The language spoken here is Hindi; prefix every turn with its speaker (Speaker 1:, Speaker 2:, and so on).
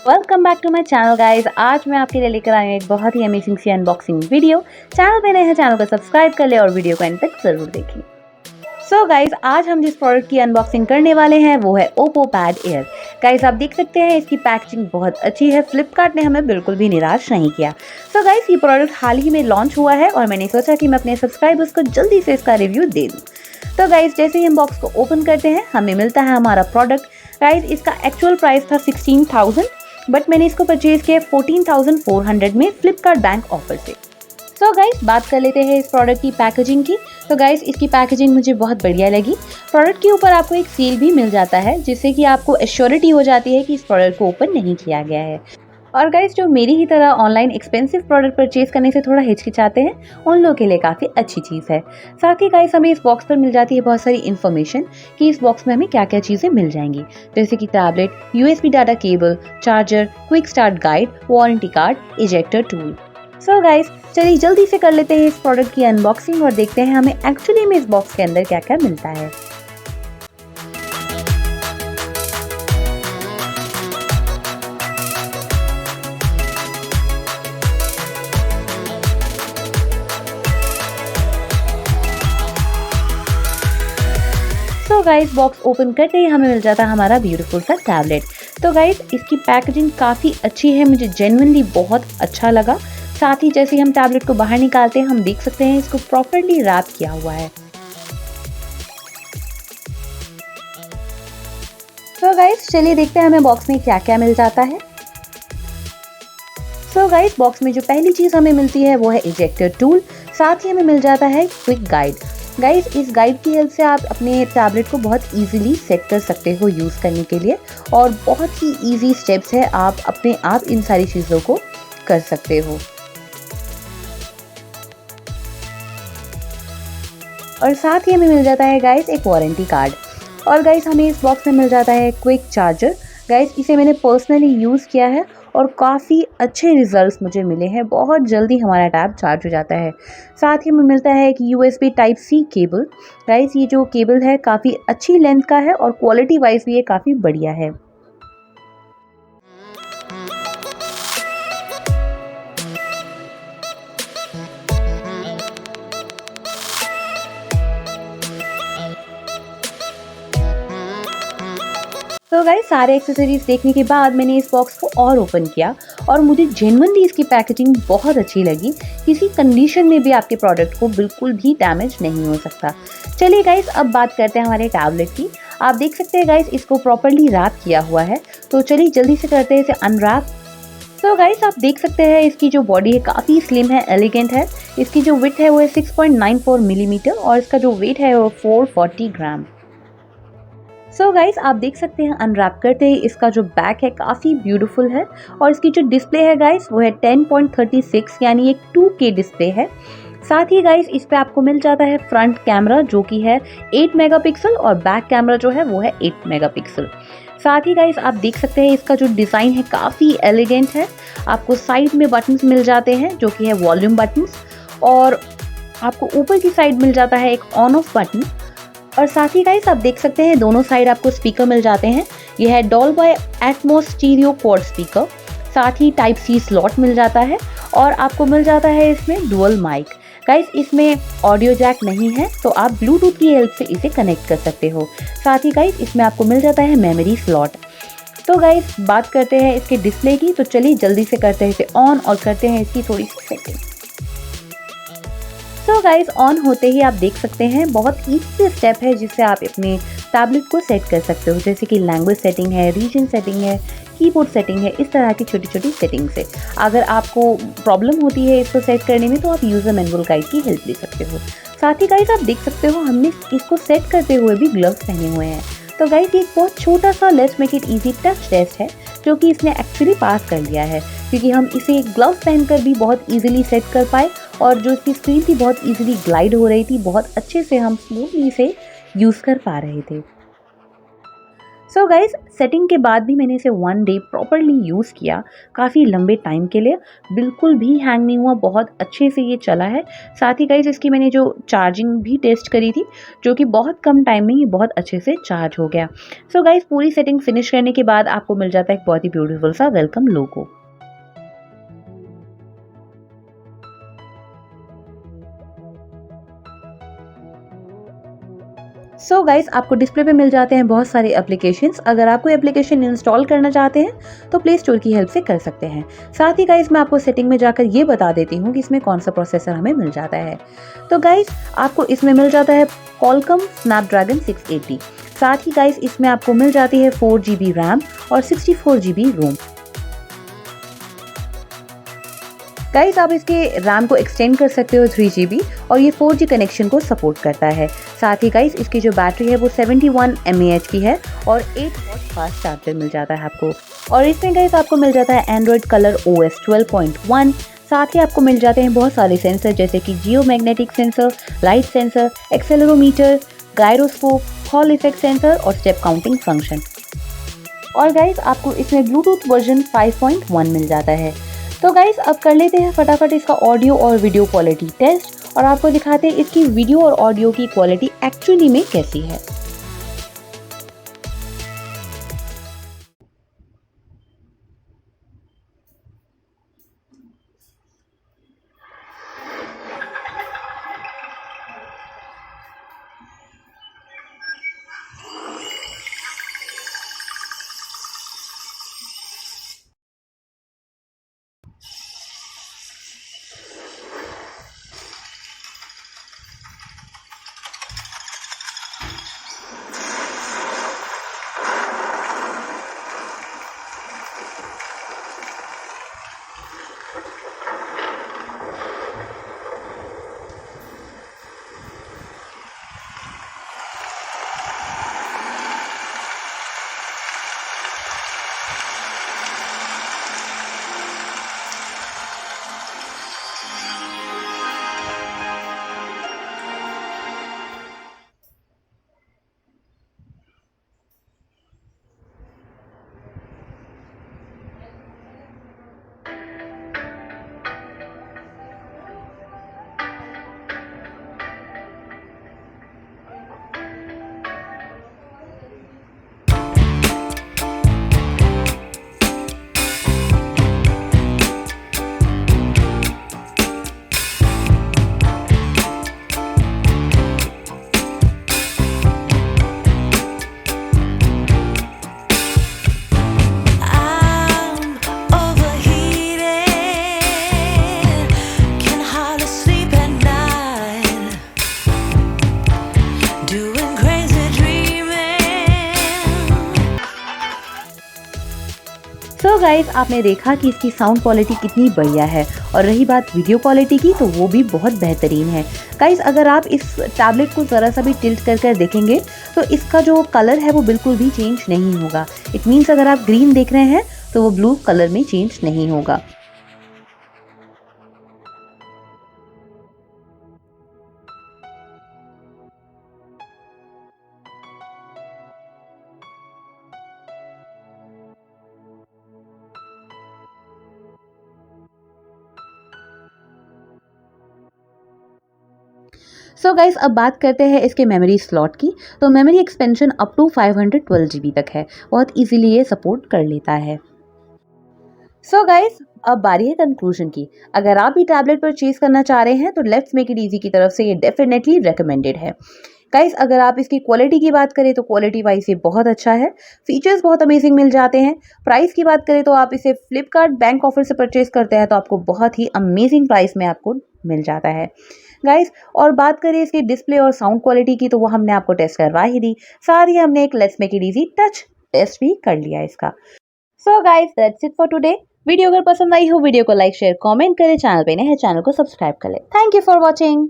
Speaker 1: Welcome back to my channel guys. आज मैं आपके लिए लेकर आई हूँ एक बहुत ही अमेजिंग सी अनबॉक्सिंग वीडियो। चैनल पे नए हैं, चैनल को सब्सक्राइब कर ले और वीडियो को एंड तक जरूर देखें। सो गाइज, आज हम जिस प्रोडक्ट की अनबॉक्सिंग करने वाले हैं वो है ओप्पो पैड एयर। गाइज, आप देख सकते हैं इसकी पैकेजिंग बहुत अच्छी है। फ्लिपकार्ट ने हमें बिल्कुल भी निराश नहीं किया। सो गाइज, ये प्रोडक्ट हाल ही में लॉन्च हुआ है और मैंने सोचा कि मैं अपने सब्सक्राइबर्स को जल्दी से इसका रिव्यू दे दूँ। तो गाइज, जैसे ही हम बॉक्स को ओपन करते हैं हमें मिलता है हमारा प्रोडक्ट। गाइज, इसका एक्चुअल प्राइस था 16,000, बट मैंने इसको परचेज किया 14,400 में फ्लिपकार्ट बैंक ऑफर से। सो गाइस, बात कर लेते हैं इस प्रोडक्ट की पैकेजिंग की। तो गाइस, इसकी पैकेजिंग मुझे बहुत बढ़िया लगी। प्रोडक्ट के ऊपर आपको एक सील भी मिल जाता है जिससे कि आपको एश्योरिटी हो जाती है कि इस प्रोडक्ट को ओपन नहीं किया गया है। और गाइस, जो मेरी ही तरह ऑनलाइन एक्सपेंसिव प्रोडक्ट परचेज करने से थोड़ा हिचकिचाते हैं, उन लोगों के लिए काफ़ी अच्छी चीज़ है। साथ ही गाइस, हमें इस बॉक्स पर मिल जाती है बहुत सारी इन्फॉर्मेशन कि इस बॉक्स में हमें क्या क्या चीज़ें मिल जाएंगी, जैसे कि tablet, USB data cable, charger, quick start guide, warranty card, ejector tool. So guys, चलिए जल्दी से कर लेते हैं इस प्रोडक्ट की अनबॉक्सिंग और देखते हैं हमें एक्चुअली में इस बॉक्स के अंदर क्या क्या मिलता है। तो गाइस, बॉक्स ओपन करते ही हमें मिल जाता है हमारा ब्यूटीफुल सा टैबलेट। तो गाइस, इसकी पैकेजिंग काफ़ी अच्छी है, मुझे जेन्युइनली बहुत अच्छा लगा। साथ ही जैसे ही हम टैबलेट को बाहर निकालते हैं हम देख सकते हैं इसको प्रॉपर्ली रैप किया हुआ है। तो गाइस, चलिए देखते हैं हमें बॉक्स में क्या क्या मिल जाता है। सो गाइस, बॉक्स में जो पहली चीज़ हमें मिलती है वो है इजेक्टर टूल। साथ ही हमें मिल जाता है क्विक गाइड। गाइस, इस गाइड की हेल्प से आप अपने टैबलेट को बहुत इजीली सेट कर सकते हो यूज़ करने के लिए, और बहुत ही इजी स्टेप्स है, आप अपने आप इन सारी चीज़ों को कर सकते हो। और साथ ही हमें मिल जाता है गाइस एक वारंटी कार्ड। और गाइस, हमें इस बॉक्स में मिल जाता है क्विक चार्जर। गाइस, इसे मैंने पर्सनली यूज़ किया है और काफ़ी अच्छे रिजल्ट्स मुझे मिले हैं। बहुत जल्दी हमारा टैब चार्ज हो जाता है। साथ ही हमें मिलता है एक USB Type-C केबल। गाइस, ये जो केबल है काफ़ी अच्छी लेंथ का है और क्वालिटी वाइज भी ये काफ़ी बढ़िया है। तो गाइस, सारे एक्सेसरीज देखने के बाद मैंने इस बॉक्स को और ओपन किया और मुझे जेन्युइनली इसकी पैकेजिंग बहुत अच्छी लगी। किसी कंडीशन में भी आपके प्रोडक्ट को बिल्कुल भी डैमेज नहीं हो सकता। चलिए गाइस, अब बात करते हैं हमारे टैबलेट की। आप देख सकते हैं गाइस, इसको प्रॉपर्ली रैप किया हुआ है। तो चलिए जल्दी से करते हैं इसे अनरैप। तो गाइस, आप देख सकते हैं इसकी जो बॉडी है काफ़ी स्लिम है, एलिगेंट है। इसकी जो विड्थ है वो है 6.94 मिलीमीटर और इसका जो वेट है वो 440 ग्राम। सो गाइस, आप देख सकते हैं अनरैप करते ही इसका जो बैक है काफ़ी ब्यूटीफुल है और इसकी जो डिस्प्ले है गाइस वो है 10.36, यानी एक 2K डिस्प्ले है। साथ ही गाइस, इस पे आपको मिल जाता है फ्रंट कैमरा जो कि है 8 मेगापिक्सल और बैक कैमरा जो है वो है 8 मेगापिक्सल। साथ ही गाइस, आप देख सकते हैं इसका जो डिज़ाइन है काफ़ी एलिगेंट है। आपको साइड में बटन्स मिल जाते हैं जो कि है वॉल्यूम बटन्स, और आपको ऊपर की साइड मिल जाता है एक ऑन ऑफ बटन। और साथ ही गाइस, आप देख सकते हैं दोनों साइड आपको स्पीकर मिल जाते हैं। यह है Dolby Atmos stereo quad speaker. साथ ही Type-C स्लॉट मिल जाता है और आपको मिल जाता है इसमें डुअल माइक। गाइस, इसमें ऑडियो जैक नहीं है तो आप ब्लूटूथ की हेल्प से इसे कनेक्ट कर सकते हो। साथ ही गाइस, इसमें आपको मिल जाता है मेमोरी स्लॉट। तो गाइस, बात करते हैं इसके डिस्प्ले की। तो चलिए जल्दी से करते हैं इसे ऑन और करते हैं इसकी थोड़ी सी सेटिंग। तो गाइस, ऑन होते ही आप देख सकते हैं बहुत ईजी स्टेप है जिससे आप अपने टैबलेट को सेट कर सकते हो, जैसे कि लैंग्वेज सेटिंग है, रीजन सेटिंग है, कीबोर्ड सेटिंग है। इस तरह की छोटी छोटी सेटिंग से अगर आपको प्रॉब्लम होती है इसको सेट करने में तो आप यूज़र मैनुअल गाइड की हेल्प ले सकते हो। साथ ही गाइस, आप देख सकते हो हमने इसको सेट करते हुए भी ग्लव्स पहने हुए हैं। तो गाइस, ये एक बहुत छोटा सा let's make it easy touch taste है जो कि इसने एक्चुअली पास कर लिया है, क्योंकि हम इसे ग्लव्स पहनकर भी बहुत ईजिली सेट कर पाए और जो इसकी स्क्रीन थी बहुत ईजिली ग्लाइड हो रही थी, बहुत अच्छे से हम स्मूथली इसे यूज़ कर पा रहे थे। सो गाइस, सेटिंग के बाद भी मैंने इसे 1 डे प्रॉपर्ली यूज़ किया, काफ़ी लंबे टाइम के लिए, बिल्कुल भी हैंग नहीं हुआ, बहुत अच्छे से ये चला है। साथ ही गाइस इसकी मैंने जो चार्जिंग भी टेस्ट करी थी, जो कि बहुत कम टाइम में ये बहुत अच्छे से चार्ज हो गया। सो गाइस, पूरी सेटिंग फिनिश करने के बाद आपको मिल जाता है एक बहुत ही ब्यूटीफुल सा वेलकम लोगो। सो गाइस, आपको डिस्प्ले पे मिल जाते हैं बहुत सारे एप्लीकेशंस। अगर आप कोई एप्लीकेशन इंस्टॉल करना चाहते हैं तो प्ले स्टोर की हेल्प से कर सकते हैं। साथ ही गाइस मैं आपको सेटिंग में जाकर ये बता देती हूँ कि इसमें कौन सा प्रोसेसर हमें मिल जाता है। तो गाइस, आपको इसमें मिल जाता है Qualcomm Snapdragon 680। साथ ही गाइस इसमें आपको मिल जाती है 4 GB रैम और 64 GB रोम। गाइस, आप इसके रैम को एक्सटेंड कर सकते हो 3 GB और ये 4G कनेक्शन को सपोर्ट करता है। साथ ही गाइस इसकी जो बैटरी है वो 71 mAh की है और 8 वॉट फास्ट चार्जर मिल जाता है आपको। और इसमें गाइस आपको मिल जाता है एंड्रॉइड कलर OS 12.1। साथ ही आपको मिल जाते हैं बहुत सारे सेंसर जैसे कि geo magnetic sensor, light sensor, accelerometer, gyroscope, Hall effect sensor और स्टेप काउंटिंग फंक्शन। और गाइस आपको इसमें ब्लूटूथ वर्जन 5.1 मिल जाता है। तो गाइस, अब कर लेते हैं फटाफट इसका ऑडियो और वीडियो क्वालिटी टेस्ट और आपको दिखाते हैं इसकी वीडियो और ऑडियो की क्वालिटी एक्चुअली में कैसी है। सो गाइस, आपने देखा कि इसकी साउंड क्वालिटी कितनी बढ़िया है और रही बात वीडियो क्वालिटी की तो वो भी बहुत बेहतरीन है। गाइस, अगर आप इस टैबलेट को ज़रा सा भी टिल्ट कर देखेंगे तो इसका जो कलर है वो बिल्कुल भी चेंज नहीं होगा। इट मीन्स अगर आप ग्रीन देख रहे हैं तो वो ब्लू कलर में चेंज नहीं होगा। सो गाइस, अब बात करते हैं इसके मेमोरी स्लॉट की। तो memory expansion up to 512 GB तक है, बहुत इजीली ये सपोर्ट कर लेता है। सो गाइस, अब बारी है कंक्लूजन की। अगर आप भी टैबलेट परचेज करना चाह रहे हैं तो लेट्स मेक इट इजी की तरफ से ये डेफिनेटली रिकमेंडेड है। गाइस, अगर आप इसकी क्वालिटी की बात करें तो क्वालिटी वाइज ये बहुत अच्छा है, फीचर्स बहुत अमेजिंग मिल जाते हैं। प्राइस की बात करें तो आप इसे फ्लिपकार्ट बैंक ऑफर से परचेज करते हैं तो आपको बहुत ही अमेजिंग प्राइस में आपको मिल जाता है गाइस। और बात करें इसकी डिस्प्ले और साउंड क्वालिटी की तो वो हमने आपको टेस्ट करवा ही दी, साथ ही हमने एक let's make it easy touch taste भी कर लिया इसका। So guys, that's it for today. Video अगर पसंद आई हो वीडियो को लाइक शेयर कमेंट करें, चैनल पे नए हैं चैनल को सब्सक्राइब कर ले। Thank you for watching.